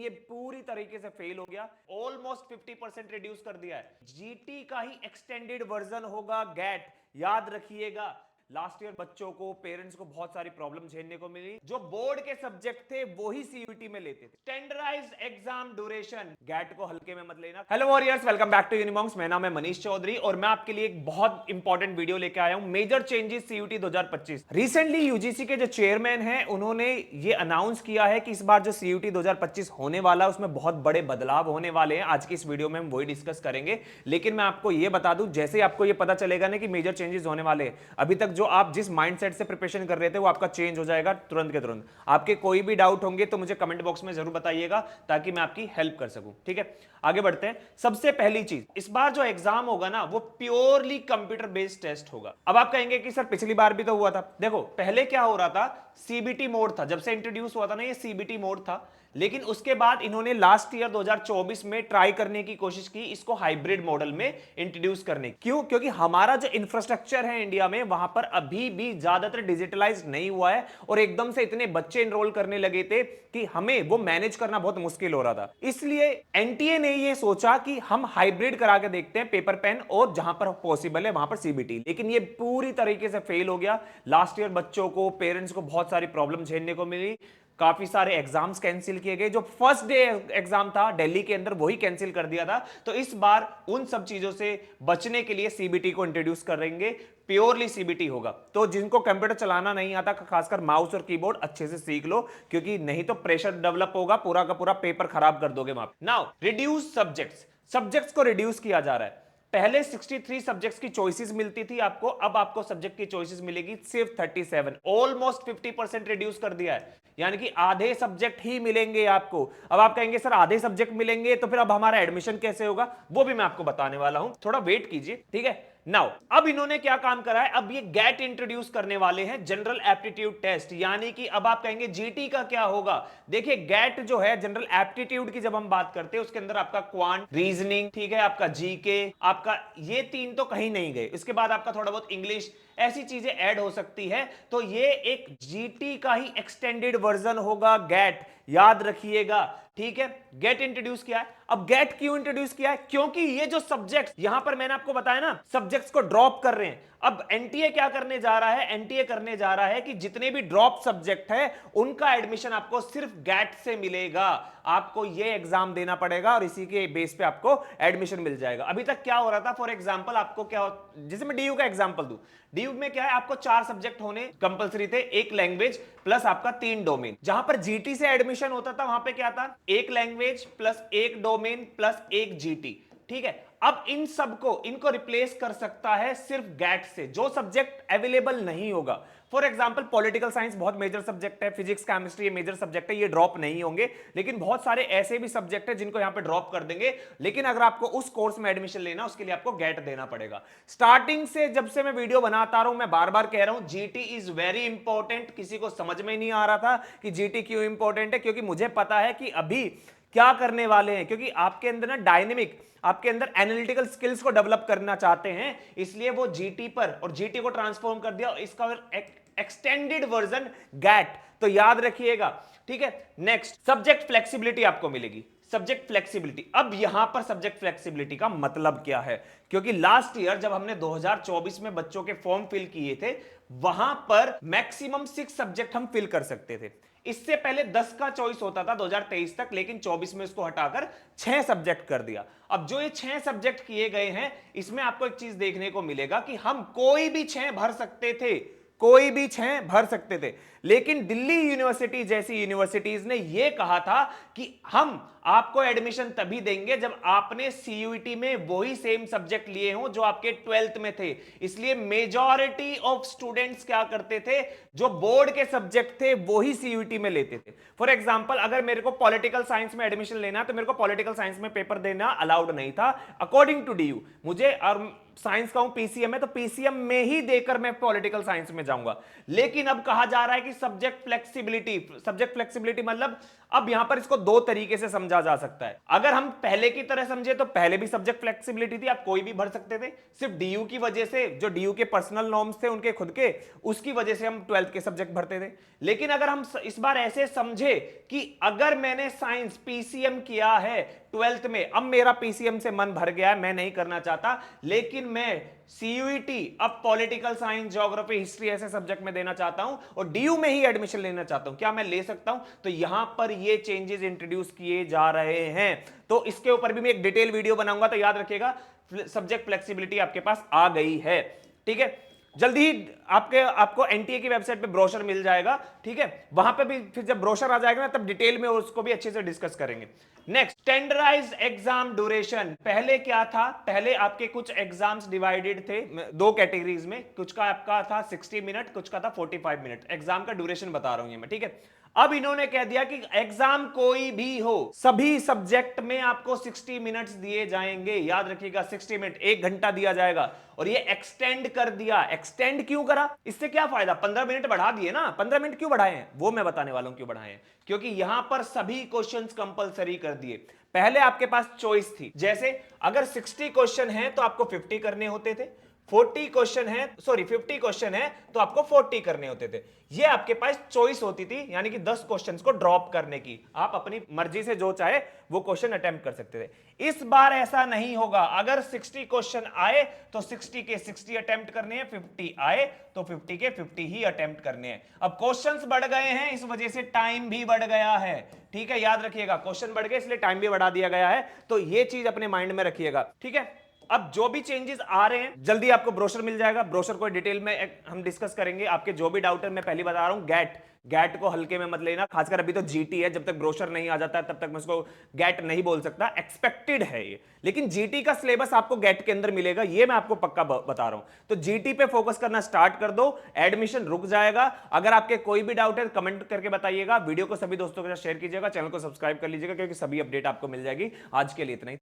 ये पूरी तरीके से फेल हो गया। ऑलमोस्ट 50% रिड्यूस कर दिया है। जीटी का ही एक्सटेंडेड वर्जन होगा गैट, याद रखिएगा। लास्ट ईयर बच्चों को, पेरेंट्स को बहुत सारी प्रॉब्लम झेलने को मिली। जो बोर्ड के सब्जेक्ट थे वो ही सीयूटी में लेते थे। स्टैंडर्डाइज्ड एग्जाम ड्यूरेशन, गैट को हल्के में मत लेना। Hello warriors, welcome back to Unimonks. मेरा नाम है मनीष चौधरी और मैं आपके लिए एक बहुत इंपॉर्टेंट वीडियो लेके आया हूं, major changes CUT 2025। Recently UGC के जो चेयरमैन हैं उन्होंने ये अनाउंस किया है कि इस बार जो सीयूटी 2025 होने वाला है उसमें बहुत बड़े बदलाव होने वाले हैं। आज की इस वीडियो में हम वही डिस्कस करेंगे। लेकिन मैं आपको ये बता दूं, जैसे आपको ये पता चलेगा ना कि मेजर चेंजेस होने वाले हैं, अभी तक जो आप जिस माइंडसेट से प्रिपरेशन कर रहे थे वो आपका चेंज हो जाएगा तुरंत के तुरंत। आपके कोई भी डाउट होंगे तो मुझे कमेंट बॉक्स में जरूर बताइएगा ताकि मैं आपकी हेल्प कर सकूं। ठीक है, आगे बढ़ते हैं। सबसे पहली चीज, इस बार जो एग्जाम होगा ना वो प्योरली कंप्यूटर बेस्ड टेस्ट होगा। अब आप कहेंगे कि सर पिछली बार भी तो हुआ था। देखो पहले क्या हो रहा था, सीबीटी मोड था। जब से इंट्रोड्यूस हुआ था ना ये सीबीटी मोड था, लेकिन उसके बाद इन्होंने लास्ट ईयर 2024 में ट्राई करने की कोशिश की इसको हाइब्रिड मॉडल में इंट्रोड्यूस करने। क्यों? क्योंकि हमारा जो इंफ्रास्ट्रक्चर है इंडिया में वहां पर अभी भी ज्यादातर डिजिटलाइज नहीं हुआ है और एकदम से इतने बच्चे एनरोल करने लगे थे कि हमें वो मैनेज करना बहुत मुश्किल हो रहा था। इसलिए एनटीए ने ये सोचा कि हम हाइब्रिड करा के देखते हैं, पेपर पेन और जहां पर पॉसिबल है वहां पर सीबीटी। लेकिन ये पूरी तरीके से फेल हो गया। लास्ट ईयर बच्चों को, पेरेंट्स को बहुत सारी प्रॉब्लम झेलने को मिली। काफी सारे एग्जाम्स कैंसिल किए गए। जो फर्स्ट डे एग्जाम था दिल्ली के अंदर वही कैंसिल कर दिया था। तो इस बार उन सब चीजों से बचने के लिए सीबीटी को इंट्रोड्यूस करेंगे। प्योरली सीबीटी होगा। तो जिनको कंप्यूटर चलाना नहीं आता, खासकर माउस और कीबोर्ड, अच्छे से सीख लो, क्योंकि नहीं तो प्रेशर डेवलप होगा, पूरा का पूरा पेपर खराब कर दोगे वहां। नाउ रिड्यूस सब्जेक्ट्स को रिड्यूस किया जा रहा है। पहले 63 सब्जेक्ट्स की चॉइसेस मिलती थी आपको, अब आपको सब्जेक्ट की चॉइसेस मिलेगी सिर्फ 37। ऑलमोस्ट 50% रिड्यूस कर दिया है, यानी कि आधे सब्जेक्ट ही मिलेंगे आपको। अब आप कहेंगे सर आधे सब्जेक्ट मिलेंगे तो फिर अब हमारा एडमिशन कैसे होगा, वो भी मैं आपको बताने वाला हूं, थोड़ा वेट कीजिए। ठीक है, नाउ अब इन्होंने क्या काम करा है, अब ये गेट इंट्रोड्यूस करने वाले हैं, जनरल एप्टीट्यूड टेस्ट। यानी कि अब आप कहेंगे जीटी का क्या होगा। देखिए गेट जो है, जनरल एप्टीट्यूड की जब हम बात करते हैं उसके अंदर आपका क्वांट, रीजनिंग, ठीक है, आपका जीके, आपका ये तीन तो कहीं नहीं गए। इसके बाद आपका थोड़ा बहुत इंग्लिश, ऐसी चीजें ऐड हो सकती है। तो ये एक जीटी का ही एक्सटेंडेड वर्जन होगा गैट, याद रखिएगा। ठीक है, गेट इंट्रोड्यूस किया है। अब गेट क्यों इंट्रोड्यूस किया है? क्योंकि ये जो सब्जेक्ट यहां पर मैंने आपको बताया ना, सब्जेक्ट्स को ड्रॉप कर रहे हैं। अब एनटीए क्या करने जा रहा है, एनटीए करने जा रहा है कि जितने भी ड्रॉप सब्जेक्ट है उनका एडमिशन आपको सिर्फ गैट से मिलेगा। आपको ये एग्जाम देना पड़ेगा और इसी के बेस पे आपको एडमिशन मिल जाएगा। अभी तक क्या हो रहा था, फॉर एग्जांपल आपको क्या, जैसे मैं डीयू का एग्जांपल दूं, डीयू में क्या है, आपको 4 सब्जेक्ट होने कंपलसरी थे, एक लैंग्वेज प्लस आपका 3 डोमेन। जहां पर जीटी से एडमिशन होता था वहां पे क्या था, एक लैंग्वेज प्लस एक डोमेन प्लस एक जीटी। ठीक है, अब इन सबको, इनको रिप्लेस कर सकता है सिर्फ गैट से, जो सब्जेक्ट अवेलेबल नहीं होगा। फॉर एग्जांपल पॉलिटिकल साइंस बहुत मेजर सब्जेक्ट है, फिजिक्स केमिस्ट्री ये मेजर सब्जेक्ट है, ये ड्रॉप नहीं होंगे। लेकिन बहुत सारे ऐसे भी सब्जेक्ट है जिनको यहां पे ड्रॉप कर देंगे। लेकिन अगर आपको उस कोर्स में एडमिशन लेना, उसके लिए आपको गेट देना पड़ेगा। स्टार्टिंग से जब से मैं वीडियो बनाता रहा हूं, मैं बार बार कह रहा हूं जीटी इज वेरी इंपॉर्टेंट। किसी को समझ में नहीं आ रहा था कि जीटी क्यों इंपॉर्टेंट है, क्योंकि मुझे पता है कि अभी क्या करने वाले हैं। क्योंकि आपके अंदर ना डायनेमिक, आपके अंदर एनालिटिकल स्किल्स को डेवलप करना चाहते हैं, इसलिए वो जीटी पर, और जीटी को ट्रांसफॉर्म कर दिया, इसका एक्सटेंडेड वर्जन गैट। तो याद रखिएगा। ठीक है, नेक्स्ट सब्जेक्ट फ्लेक्सिबिलिटी आपको मिलेगी। सब्जेक्ट फ्लेक्सिबिलिटी, अब यहां पर सब्जेक्ट फ्लेक्सिबिलिटी का मतलब क्या है, क्योंकि लास्ट ईयर जब हमने 2024 में बच्चों के फॉर्म फिल किए थे, वहां पर मैक्सिमम 6 सब्जेक्ट हम फिल कर सकते थे। इससे पहले 10 का चॉइस होता था 2023 तक, लेकिन 24 में इसको हटाकर 6 सब्जेक्ट कर दिया। अब जो ये 6 सब्जेक्ट किए गए हैं, इसमें आपको एक चीज देखने को मिलेगा कि हम कोई भी 6 भर सकते थे, कोई भी 6 भर सकते थे। लेकिन दिल्ली यूनिवर्सिटी जैसी यूनिवर्सिटीज ने यह कहा था कि हम आपको एडमिशन तभी देंगे जब आपने सीयूईटी में वही सेम सब्जेक्ट लिए हो जो आपके 12th में थे। इसलिए मेजॉरिटी ऑफ स्टूडेंट्स क्या करते थे, जो बोर्ड के सब्जेक्ट थे वही सीयूईटी में लेते थे। फॉर एग्जांपल अगर मेरे को पॉलिटिकल साइंस में एडमिशन लेना तो मेरे को पॉलिटिकल साइंस में पेपर देना अलाउड नहीं था अकॉर्डिंग टू डीयू। मुझे, और साइंस का हूं पीसीएम है, तो पीसीएम में ही देकर मैं पॉलिटिकल साइंस में जाऊंगा। लेकिन अब कहा जा रहा है कि सब्जेक्ट फ्लेक्सिबिलिटी मतलब अब यहां पर इसको दो तरीके से समझा जा सकता है। अगर हम पहले की तरह समझे तो पहले भी सब्जेक्ट फ्लेक्सिबिलिटी थी, आप कोई भी भर सकते थे, सिर्फ डीयू की वजह से, जो डीयू के पर्सनल नॉर्म्स थे उनके खुद के, उसकी वजह से हम 12th के सब्जेक्ट भरते थे। लेकिन अगर हम इस बार ऐसे समझे कि अगर मैंने साइंस पीसीएम किया है 12th में, अब मेरा पीसीएम से मन भर गया है, मैं नहीं करना चाहता, लेकिन मैं सीयूईटी अब पॉलिटिकल साइंस, ज्योग्राफी, हिस्ट्री ऐसे सब्जेक्ट में देना चाहता हूं और डीयू में ही एडमिशन लेना चाहता हूं, क्या मैं ले सकता हूं? तो यहां पर ये चेंजेस इंट्रोड्यूस किए जा रहे हैं। तो इसके ऊपर भी मैं एक डिटेल वीडियो बनाऊंगा, तो याद रखिएगा सब्जेक्ट फ्लेक्सिबिलिटी आपके पास आ गई है। ठीक है, जल्दी ही आपको एनटीए की वेबसाइट पे ब्रोशर मिल जाएगा। ठीक है, वहां पे भी फिर जब ब्रोशर आ जाएगा ना, तब डिटेल में उसको भी अच्छे से डिस्कस करेंगे। Next, standardised exam duration. पहले क्या था? पहले आपके कुछ एग्जाम्स डिवाइडेड थे दो कैटेगरीज में, कुछ का आपका था 60 मिनट, कुछ का था 45 मिनट। एग्जाम का ड्यूरेशन बता रहा हूं ये मैं, ठीक है। अब इन्होंने कह दिया कि एग्जाम कोई भी हो, सभी सब्जेक्ट में आपको 60 मिनट्स दिए जाएंगे। याद रखिएगा 60 मिनट, 1 घंटा दिया जाएगा। और ये एक्सटेंड कर दिया। एक्सटेंड क्यों करा? इससे क्या फायदा? 15 मिनट बढ़ा दिए ना। 15 मिनट क्यों बढ़ाए हैं वो मैं बताने वाला हूं क्यों बढ़ाए हैं। क्योंकि यहां पर सभी क्वेश्चंस कंपलसरी कर दिए। पहले आपके पास चॉइस थी, जैसे अगर 60 क्वेश्चन है तो आपको 50 करने होते थे, 40 क्वेश्चन है, सॉरी 50 क्वेश्चन है तो आपको 40 करने होते थे। ये आपके पास चॉइस होती थी, यानी कि 10 क्वेश्चंस को ड्रॉप करने की। आप अपनी मर्जी से जो चाहे वो क्वेश्चन अटेम्प्ट कर सकते थे। इस बार ऐसा नहीं होगा। अगर 60 क्वेश्चन आए तो 60 के 60 अटेम्प्ट करने हैं, 50 आए तो 50 के 50 ही अटेम्प्ट करने हैं। अब क्वेश्चंस बढ़ गए हैं, इस वजह से टाइम भी बढ़ गया है। ठीक है, याद रखिएगा, क्वेश्चन बढ़ गए इसलिए टाइम भी बढ़ा दिया गया है। तो ये चीज अपने माइंड में रखिएगा। ठीक है, अब जो भी चेंजेस आ रहे हैं, जल्दी आपको ब्रोशर मिल जाएगा। ब्रोशर को डिटेल में हम डिस्कस करेंगे। आपके जो भी डाउट है, मैं पहले बता रहा हूं, गैट को हल्के में मत लेना। खासकर अभी तो जीटी है, जब तक ब्रोशर नहीं आ जाता है तब तक मैं उसको गैट नहीं बोल सकता। एक्सपेक्टेड है ये, लेकिन जीटी का सिलेबस आपको गैट के अंदर मिलेगा, ये मैं आपको पक्का बता रहा हूं। तो जीटी पे फोकस करना स्टार्ट कर दो, एडमिशन रुक जाएगा। अगर आपके कोई भी डाउट है कमेंट करके बताइएगा। वीडियो को सभी दोस्तों के साथ शेयर कीजिएगा, चैनल को सब्सक्राइब कर लीजिएगा, क्योंकि सभी अपडेट आपको मिल जाएगी। आज के लिए इतना ही।